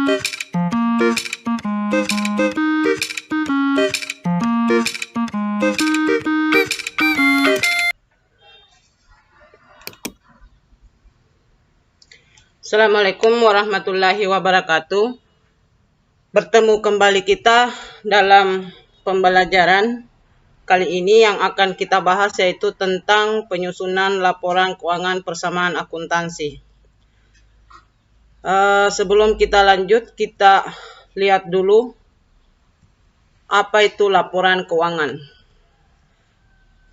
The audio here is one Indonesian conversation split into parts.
Assalamualaikum warahmatullahi wabarakatuh. Bertemu kembali kita dalam pembelajaran kali ini yang akan kita bahas yaitu tentang penyusunan laporan keuangan persamaan akuntansi. Sebelum kita lanjut, kita lihat dulu apa itu laporan keuangan.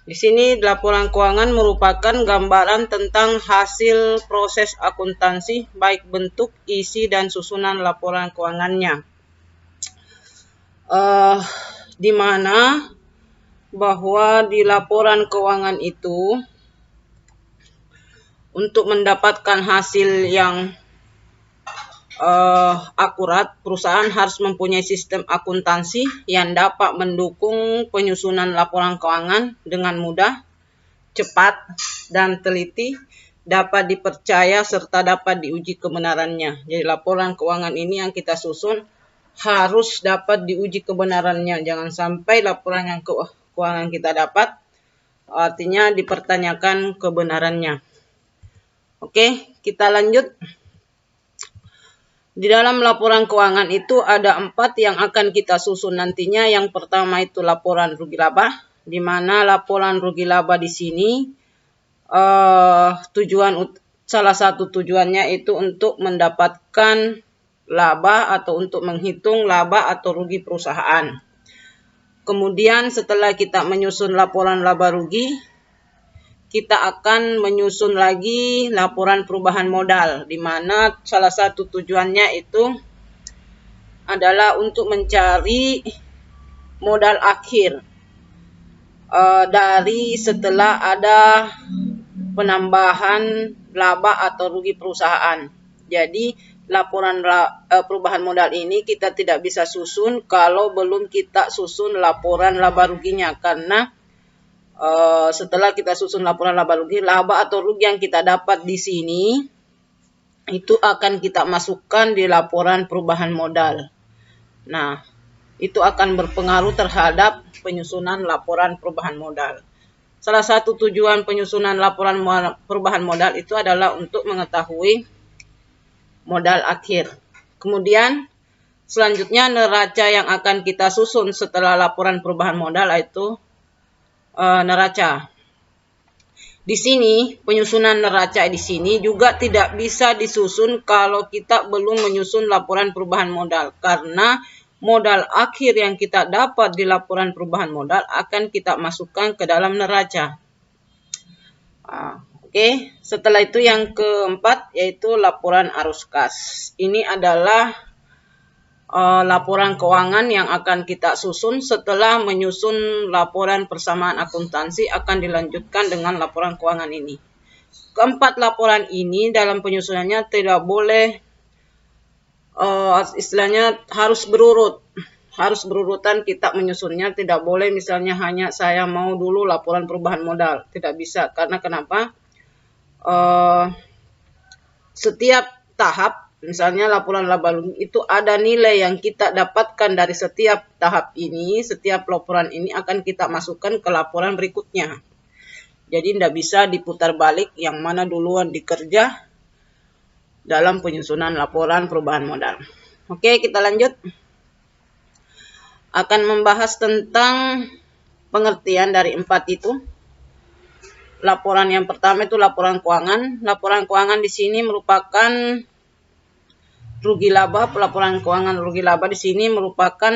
Di sini laporan keuangan merupakan gambaran tentang hasil proses akuntansi, baik bentuk, isi, dan susunan laporan keuangannya. Di mana bahwa di laporan keuangan itu untuk mendapatkan hasil yang akurat, perusahaan harus mempunyai sistem akuntansi yang dapat mendukung penyusunan laporan keuangan dengan mudah, cepat, dan teliti, dapat dipercaya serta dapat diuji kebenarannya. Jadi laporan keuangan ini yang kita susun harus dapat diuji kebenarannya. Jangan sampai laporan yang keuangan kita dapat artinya dipertanyakan kebenarannya. Oke, kita lanjut. Di dalam laporan keuangan itu ada 4 yang akan kita susun nantinya. Yang pertama itu laporan rugi laba, di mana laporan rugi laba di sini salah satu tujuannya itu untuk mendapatkan laba atau untuk menghitung laba atau rugi perusahaan. Kemudian setelah kita menyusun laporan laba rugi, kita akan menyusun lagi laporan perubahan modal, di mana salah satu tujuannya itu adalah untuk mencari modal akhir dari setelah ada penambahan laba atau rugi perusahaan. Jadi laporan perubahan modal ini kita tidak bisa susun kalau belum kita susun laporan laba ruginya, karena setelah kita susun laporan laba rugi, laba atau rugi yang kita dapat di sini itu akan kita masukkan di laporan perubahan modal. Nah, itu akan berpengaruh terhadap penyusunan laporan perubahan modal. Salah satu tujuan penyusunan laporan perubahan modal itu adalah untuk mengetahui modal akhir. Kemudian selanjutnya neraca yang akan kita susun setelah laporan perubahan modal yaitu neraca. Di sini penyusunan neraca di sini juga tidak bisa disusun kalau kita belum menyusun laporan perubahan modal, karena modal akhir yang kita dapat di laporan perubahan modal akan kita masukkan ke dalam neraca. Oke, setelah itu yang keempat yaitu laporan arus kas. Ini adalah laporan keuangan yang akan kita susun setelah menyusun laporan persamaan akuntansi, akan dilanjutkan dengan laporan keuangan ini. Keempat laporan ini dalam penyusunannya tidak boleh istilahnya harus berurutan kita menyusunnya. Tidak boleh misalnya hanya saya mau dulu laporan perubahan modal, tidak bisa. Karena kenapa? Setiap tahap, misalnya laporan laba rugi itu ada nilai yang kita dapatkan dari setiap tahap ini, setiap laporan ini akan kita masukkan ke laporan berikutnya. Jadi tidak bisa diputar balik yang mana duluan dikerja dalam penyusunan laporan perubahan modal. Oke, kita lanjut. Akan membahas tentang pengertian dari 4 itu. Laporan yang pertama itu laporan keuangan. Laporan keuangan di sini merupakan rugi laba. Laporan keuangan rugi laba di sini merupakan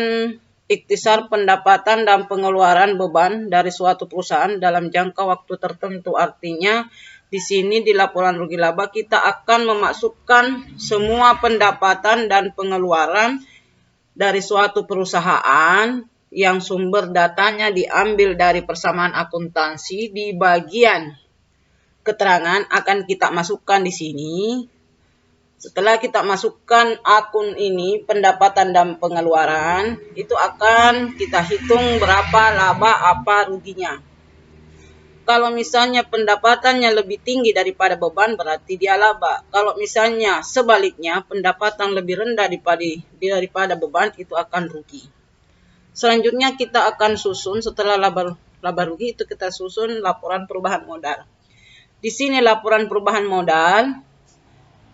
ikhtisar pendapatan dan pengeluaran beban dari suatu perusahaan dalam jangka waktu tertentu. Artinya di sini di laporan rugi laba kita akan memasukkan semua pendapatan dan pengeluaran dari suatu perusahaan yang sumber datanya diambil dari persamaan akuntansi. Di bagian keterangan akan kita masukkan di sini. Setelah kita masukkan akun ini, pendapatan dan pengeluaran, itu akan kita hitung berapa laba apa ruginya. Kalau misalnya pendapatannya lebih tinggi daripada beban, berarti dia laba. Kalau misalnya sebaliknya, pendapatan lebih rendah daripada beban, itu akan rugi. Selanjutnya kita akan susun setelah laba rugi itu kita susun laporan perubahan modal. Di sini laporan perubahan modal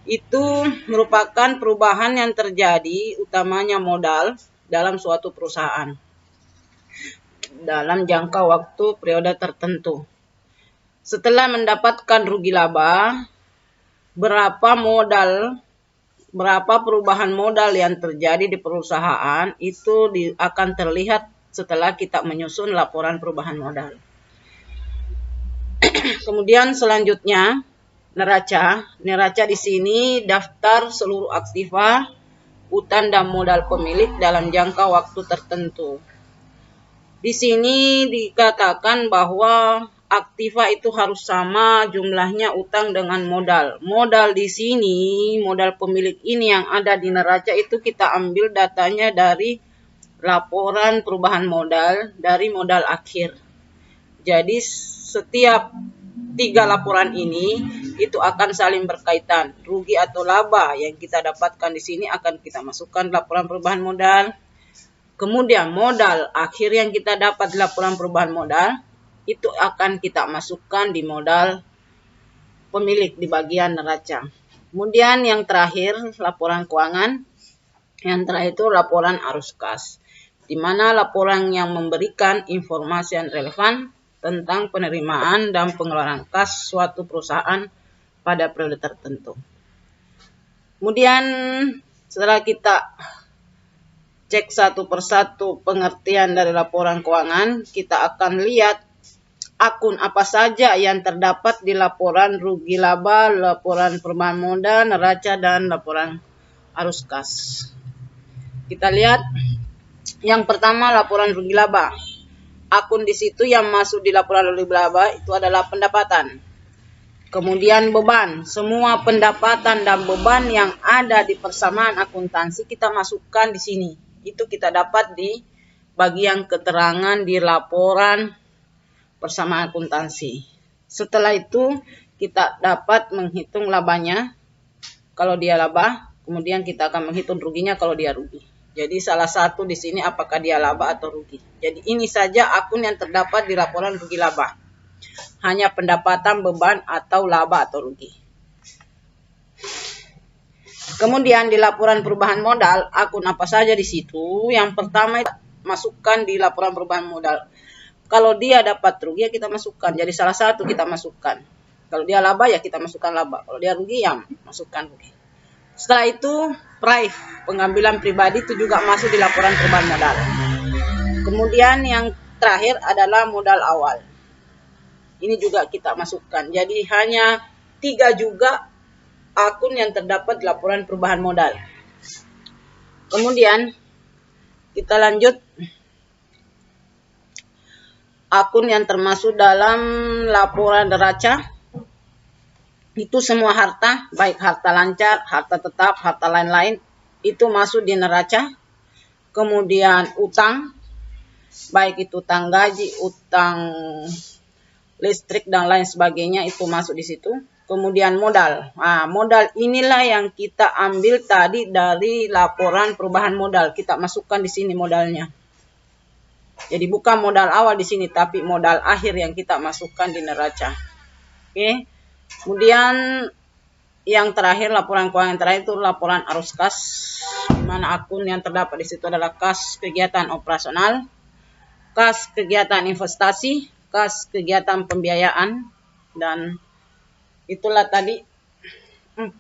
itu merupakan perubahan yang terjadi utamanya modal dalam suatu perusahaan dalam jangka waktu periode tertentu. Setelah mendapatkan rugi laba, berapa perubahan modal yang terjadi di perusahaan itu akan terlihat setelah kita menyusun laporan perubahan modal. Kemudian selanjutnya neraca. Neraca di sini daftar seluruh aktiva, utang dan modal pemilik dalam jangka waktu tertentu. Di sini dikatakan bahwa aktiva itu harus sama jumlahnya utang dengan modal. Modal di sini, modal pemilik ini yang ada di neraca itu kita ambil datanya dari laporan perubahan modal dari modal akhir. Jadi setiap 3 laporan ini itu akan saling berkaitan. Rugi atau laba yang kita dapatkan di sini akan kita masukkan laporan perubahan modal. Kemudian modal akhir yang kita dapat di laporan perubahan modal itu akan kita masukkan di modal pemilik di bagian neraca. Kemudian yang terakhir laporan keuangan. Yang terakhir itu laporan arus kas, di mana laporan yang memberikan informasi yang relevan tentang penerimaan dan pengeluaran kas suatu perusahaan pada periode tertentu. Kemudian setelah kita cek satu persatu pengertian dari laporan keuangan, kita akan lihat akun apa saja yang terdapat di laporan rugi laba, laporan perubahan modal, neraca, dan laporan arus kas. Kita lihat yang pertama laporan rugi laba. Akun di situ yang masuk di laporan rugi laba itu adalah pendapatan. Kemudian beban, semua pendapatan dan beban yang ada di persamaan akuntansi kita masukkan di sini. Itu kita dapat di bagian keterangan di laporan persamaan akuntansi. Setelah itu kita dapat menghitung labanya kalau dia laba, kemudian kita akan menghitung ruginya kalau dia rugi. Jadi salah satu di sini apakah dia laba atau rugi. Jadi ini saja akun yang terdapat di laporan rugi laba. Hanya pendapatan, beban, atau laba atau rugi. Kemudian di laporan perubahan modal, akun apa saja di situ. Yang pertama masukkan di laporan perubahan modal. Kalau dia dapat rugi ya kita masukkan. Jadi salah satu kita masukkan. Kalau dia laba ya kita masukkan laba. Kalau dia rugi ya masukkan rugi. Setelah itu price, pengambilan pribadi itu juga masuk di laporan perubahan modal. Kemudian yang terakhir adalah modal awal. Ini juga kita masukkan. Jadi hanya 3 juga akun yang terdapat di laporan perubahan modal. Kemudian kita lanjut akun yang termasuk dalam laporan neraca. Itu semua harta, baik harta lancar, harta tetap, harta lain-lain, itu masuk di neraca. Kemudian utang, baik itu utang gaji, utang listrik, dan lain sebagainya, itu masuk di situ. Kemudian modal. Nah, modal inilah yang kita ambil tadi dari laporan perubahan modal. Kita masukkan di sini modalnya. Jadi bukan modal awal di sini, tapi modal akhir yang kita masukkan di neraca. Oke. Kemudian yang terakhir, laporan keuangan yang terakhir itu laporan arus kas, di mana akun yang terdapat di situ adalah kas kegiatan operasional, kas kegiatan investasi, kas kegiatan pembiayaan, dan itulah tadi 4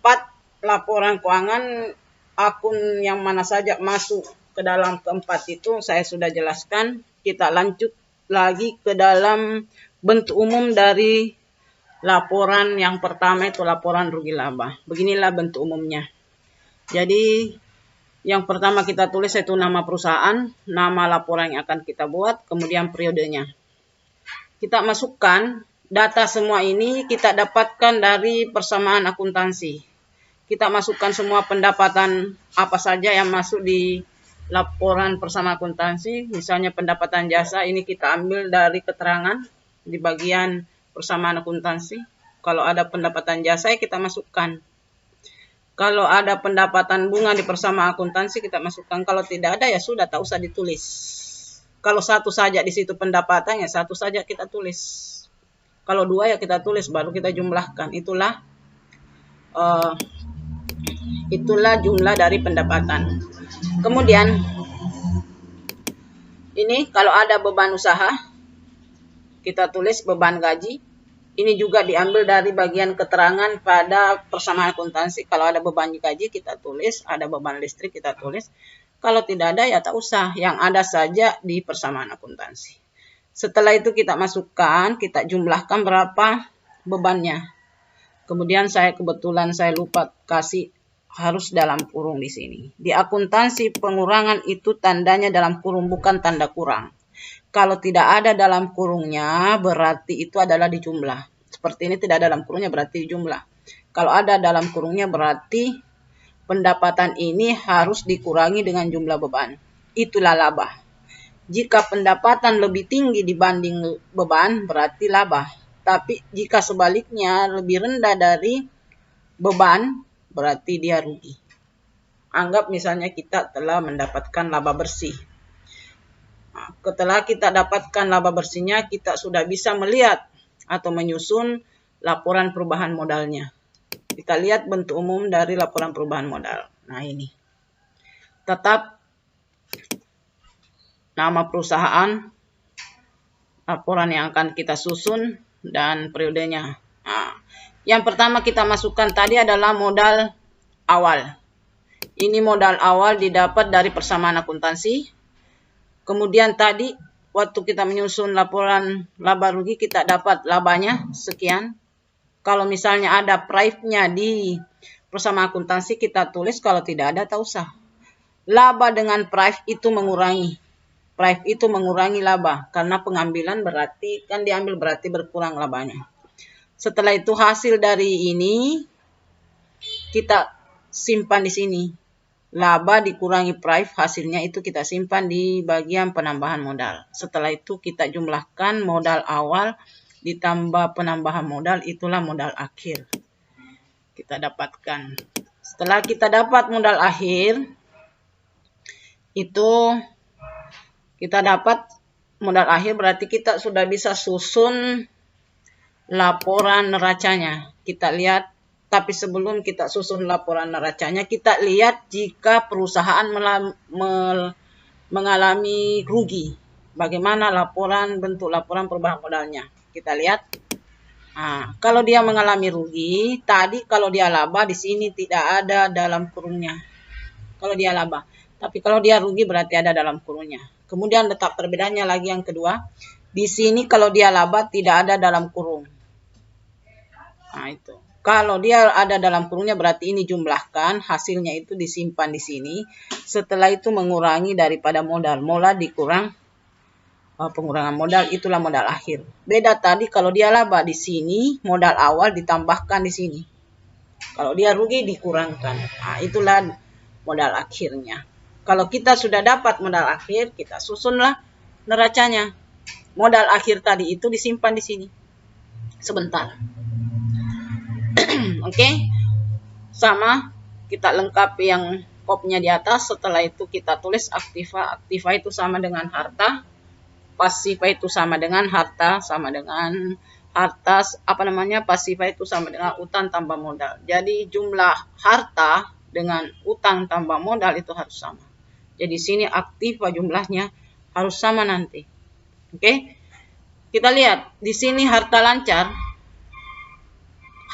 laporan keuangan. Akun yang mana saja masuk ke dalam keempat itu saya sudah jelaskan. Kita lanjut lagi ke dalam bentuk umum dari laporan yang pertama, itu laporan rugi laba. Beginilah bentuk umumnya. Jadi yang pertama kita tulis itu nama perusahaan, nama laporan yang akan kita buat, kemudian periodenya. Kita masukkan data semua ini kita dapatkan dari persamaan akuntansi. Kita masukkan semua pendapatan apa saja yang masuk di laporan persamaan akuntansi. Misalnya pendapatan jasa ini kita ambil dari keterangan di bagian persamaan akuntansi. Kalau ada pendapatan jasa kita masukkan. Kalau ada pendapatan bunga di persamaan akuntansi kita masukkan. Kalau tidak ada ya sudah, tak usah ditulis. Kalau satu saja di situ pendapatannya, satu saja kita tulis. Kalau dua ya kita tulis, baru kita jumlahkan. Itulah jumlah dari pendapatan. Kemudian ini kalau ada beban usaha, kita tulis beban gaji. Ini juga diambil dari bagian keterangan pada persamaan akuntansi. Kalau ada beban gaji kita tulis, ada beban listrik kita tulis. Kalau tidak ada ya tak usah, yang ada saja di persamaan akuntansi. Setelah itu kita masukkan, kita jumlahkan berapa bebannya. Kemudian kebetulan saya lupa kasih harus dalam kurung di sini. Di akuntansi pengurangan itu tandanya dalam kurung, bukan tanda kurang. Kalau tidak ada dalam kurungnya berarti itu adalah dijumlah. Seperti ini tidak ada dalam kurungnya berarti dijumlah. Kalau ada dalam kurungnya berarti pendapatan ini harus dikurangi dengan jumlah beban. Itulah laba. Jika pendapatan lebih tinggi dibanding beban berarti laba. Tapi jika sebaliknya lebih rendah dari beban berarti dia rugi. Anggap misalnya kita telah mendapatkan laba bersih. Nah, setelah kita dapatkan laba bersihnya, kita sudah bisa melihat atau menyusun laporan perubahan modalnya. Kita lihat bentuk umum dari laporan perubahan modal. Nah ini. Tetap nama perusahaan, laporan yang akan kita susun, dan periodenya. Nah, yang pertama kita masukkan tadi adalah modal awal. Ini modal awal didapat dari persamaan akuntansi. Kemudian tadi waktu kita menyusun laporan laba rugi kita dapat labanya sekian. Kalau misalnya ada price-nya di persamaan akuntansi kita tulis, kalau tidak ada tak usah. Laba dengan price itu mengurangi. Price itu mengurangi laba karena pengambilan berarti kan diambil berarti berkurang labanya. Setelah itu hasil dari ini kita simpan di sini. Laba dikurangi price, hasilnya itu kita simpan di bagian penambahan modal. Setelah itu kita jumlahkan modal awal ditambah penambahan modal, itulah modal akhir. Kita dapatkan. Setelah kita dapat modal akhir, itu kita dapat modal akhir berarti kita sudah bisa susun laporan neracanya. Kita lihat, tapi sebelum kita susun laporan neracanya, kita lihat jika perusahaan mengalami rugi. Bagaimana bentuk laporan perubahan modalnya. Kita lihat. Nah, kalau dia mengalami rugi, tadi kalau dia laba di sini tidak ada dalam kurungnya. Kalau dia laba. Tapi kalau dia rugi berarti ada dalam kurungnya. Kemudian letak perbedaannya lagi yang kedua. Di sini kalau dia laba tidak ada dalam kurung. Nah itu. Kalau dia ada dalam kurungnya berarti ini jumlahkan. Hasilnya itu disimpan di sini. Setelah itu mengurangi daripada modal. Modal dikurang pengurangan modal, itulah modal akhir. Beda tadi kalau dia laba di sini, modal awal ditambahkan di sini. Kalau dia rugi dikurangkan. Nah itulah modal akhirnya. Kalau kita sudah dapat modal akhir, kita susunlah neracanya. Modal akhir tadi itu disimpan di sini. Sebentar. Oke. Sama, kita lengkapi yang kopnya di atas. Setelah itu kita tulis aktiva. Aktiva itu sama dengan harta. Pasiva itu sama dengan harta. Pasiva itu sama dengan utang tambah modal. Jadi jumlah harta dengan utang tambah modal itu harus sama. Jadi sini aktiva jumlahnya harus sama nanti. Oke. Kita lihat di sini harta lancar.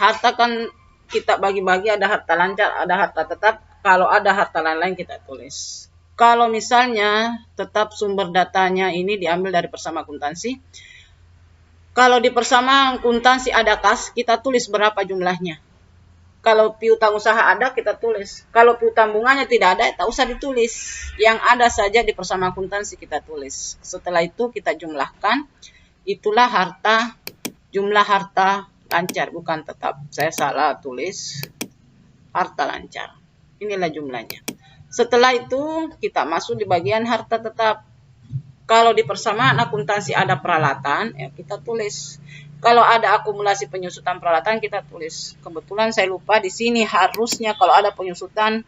Harta kan kita bagi-bagi, ada harta lancar, ada harta tetap. Kalau ada harta lain-lain kita tulis. Kalau misalnya tetap sumber datanya ini diambil dari persamaan akuntansi. Kalau di persamaan akuntansi ada kas, kita tulis berapa jumlahnya. Kalau piutang usaha ada, kita tulis. Kalau piutang bunganya tidak ada, tak usah ditulis. Yang ada saja di persamaan akuntansi kita tulis. Setelah itu kita jumlahkan. Itulah jumlah harta lancar, bukan tetap. Saya salah tulis. Harta lancar. Inilah jumlahnya. Setelah itu kita masuk di bagian harta tetap. Kalau di persamaan akuntansi ada peralatan, ya kita tulis. Kalau ada akumulasi penyusutan peralatan, kita tulis. Kebetulan saya lupa di sini harusnya kalau ada penyusutan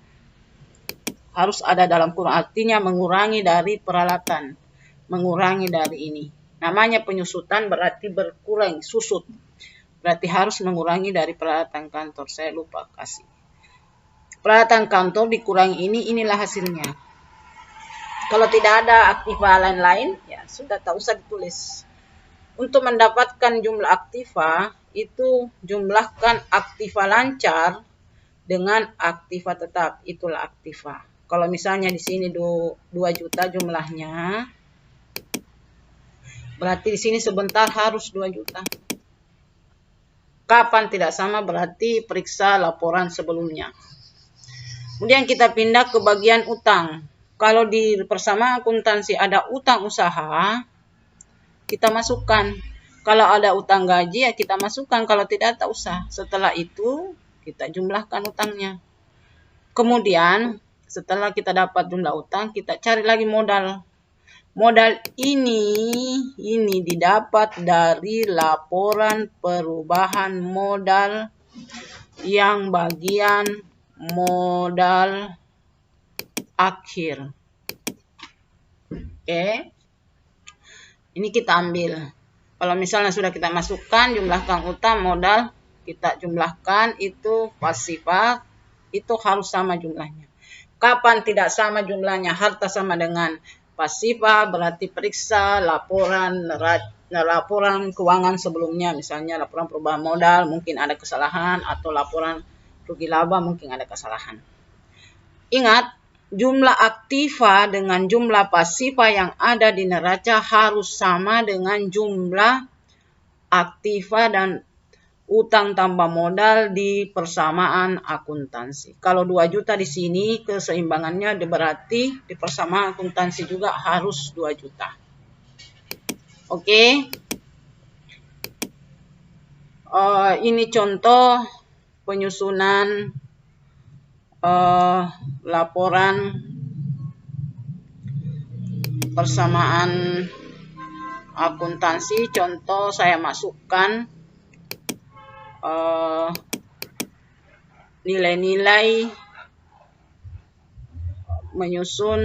harus ada dalam kurung, artinya mengurangi dari peralatan, mengurangi dari ini. Namanya penyusutan berarti berkurang, susut. Berarti harus mengurangi dari peralatan kantor. Saya lupa kasih. Peralatan kantor dikurangi ini, inilah hasilnya. Kalau tidak ada aktiva lain-lain, ya sudah tak usah ditulis. Untuk mendapatkan jumlah aktiva, itu jumlahkan aktiva lancar dengan aktiva tetap. Itulah aktiva. Kalau misalnya di sini 2 juta jumlahnya, berarti di sini sebentar harus 2 juta. Kapan tidak sama berarti periksa laporan sebelumnya. Kemudian kita pindah ke bagian utang. Kalau di persamaan akuntansi ada utang usaha, kita masukkan. Kalau ada utang gaji, ya kita masukkan. Kalau tidak, tak usah. Setelah itu, kita jumlahkan utangnya. Kemudian, setelah kita dapat jumlah utang, kita cari lagi modal. Modal ini didapat dari laporan perubahan modal yang bagian modal akhir. Oke. Ini kita ambil. Kalau misalnya sudah kita masukkan, jumlahkan utang, modal, kita jumlahkan, itu pasifa, itu harus sama jumlahnya. Kapan tidak sama jumlahnya? Harta sama dengan pasifa, berarti periksa laporan keuangan sebelumnya, misalnya laporan perubahan modal, mungkin ada kesalahan, atau laporan rugi laba, mungkin ada kesalahan. Ingat, jumlah aktiva dengan jumlah pasifa yang ada di neraca harus sama dengan jumlah aktiva dan utang tambah modal di persamaan akuntansi. Kalau 2 juta di sini keseimbangannya berarti di persamaan akuntansi juga harus 2 juta. Oke. Ini contoh penyusunan laporan persamaan akuntansi. Contoh saya masukkan nilai-nilai menyusun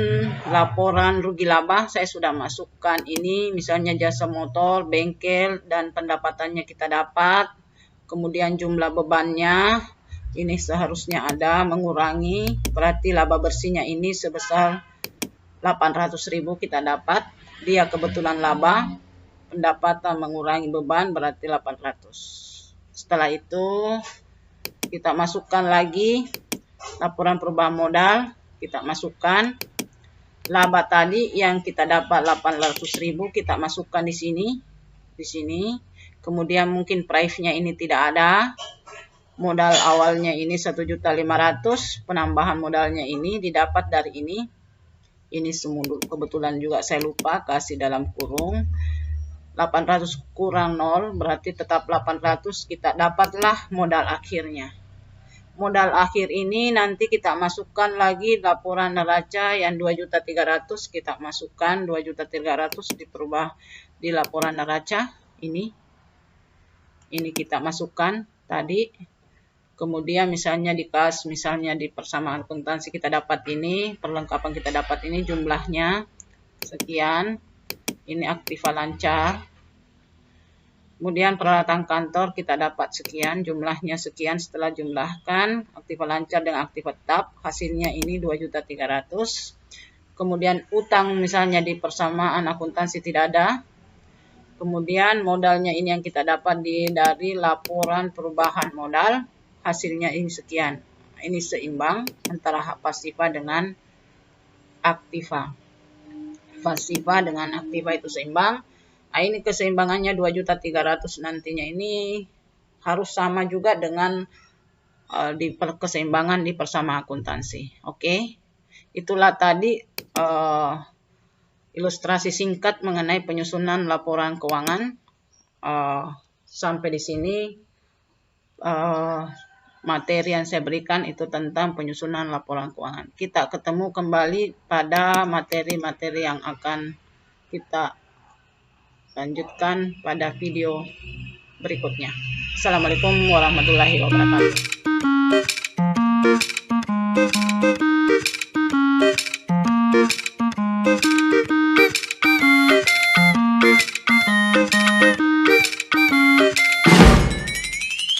laporan rugi laba. Saya sudah masukkan ini, misalnya jasa motor, bengkel, dan pendapatannya kita dapat. Kemudian jumlah bebannya ini seharusnya ada, mengurangi, berarti laba bersihnya ini sebesar 800.000 kita dapat. Dia kebetulan laba, pendapatan mengurangi beban berarti 800. Setelah itu kita masukkan lagi laporan perubahan modal, kita masukkan laba tadi yang kita dapat 800.000 kita masukkan di sini. Kemudian mungkin price-nya ini tidak ada. Modal awalnya ini 1.500.000, penambahan modalnya ini didapat dari ini. Ini semua kebetulan juga saya lupa kasih dalam kurung. 800 kurang 0 berarti tetap 800, kita dapatlah modal akhirnya. Modal akhir ini nanti kita masukkan lagi laporan neraca yang 2.300.000, kita masukkan 2.300.000 diperubah di laporan neraca ini. Ini kita masukkan tadi. Kemudian misalnya di kas, misalnya di persamaan akuntansi kita dapat ini, perlengkapan kita dapat ini, jumlahnya sekian. Ini aktiva lancar. Kemudian peralatan kantor kita dapat sekian, jumlahnya sekian. Setelah jumlahkan aktiva lancar dengan aktiva tetap, hasilnya ini 2.300.000. Kemudian utang misalnya di persamaan akuntansi tidak ada. Kemudian modalnya ini yang kita dapat dari laporan perubahan modal. Hasilnya ini sekian. Ini seimbang antara pasifa dengan aktiva. Pasifa dengan aktiva itu seimbang. Nah, ini keseimbangannya 2.300.000 nantinya. Ini harus sama juga dengan di keseimbangan di persamaan akuntansi. Oke. Itulah tadi ilustrasi singkat mengenai penyusunan laporan keuangan. Sampai di sini materi yang saya berikan itu tentang penyusunan laporan keuangan. Kita ketemu kembali pada materi-materi yang akan kita lanjutkan pada video berikutnya. Assalamualaikum warahmatullahi wabarakatuh.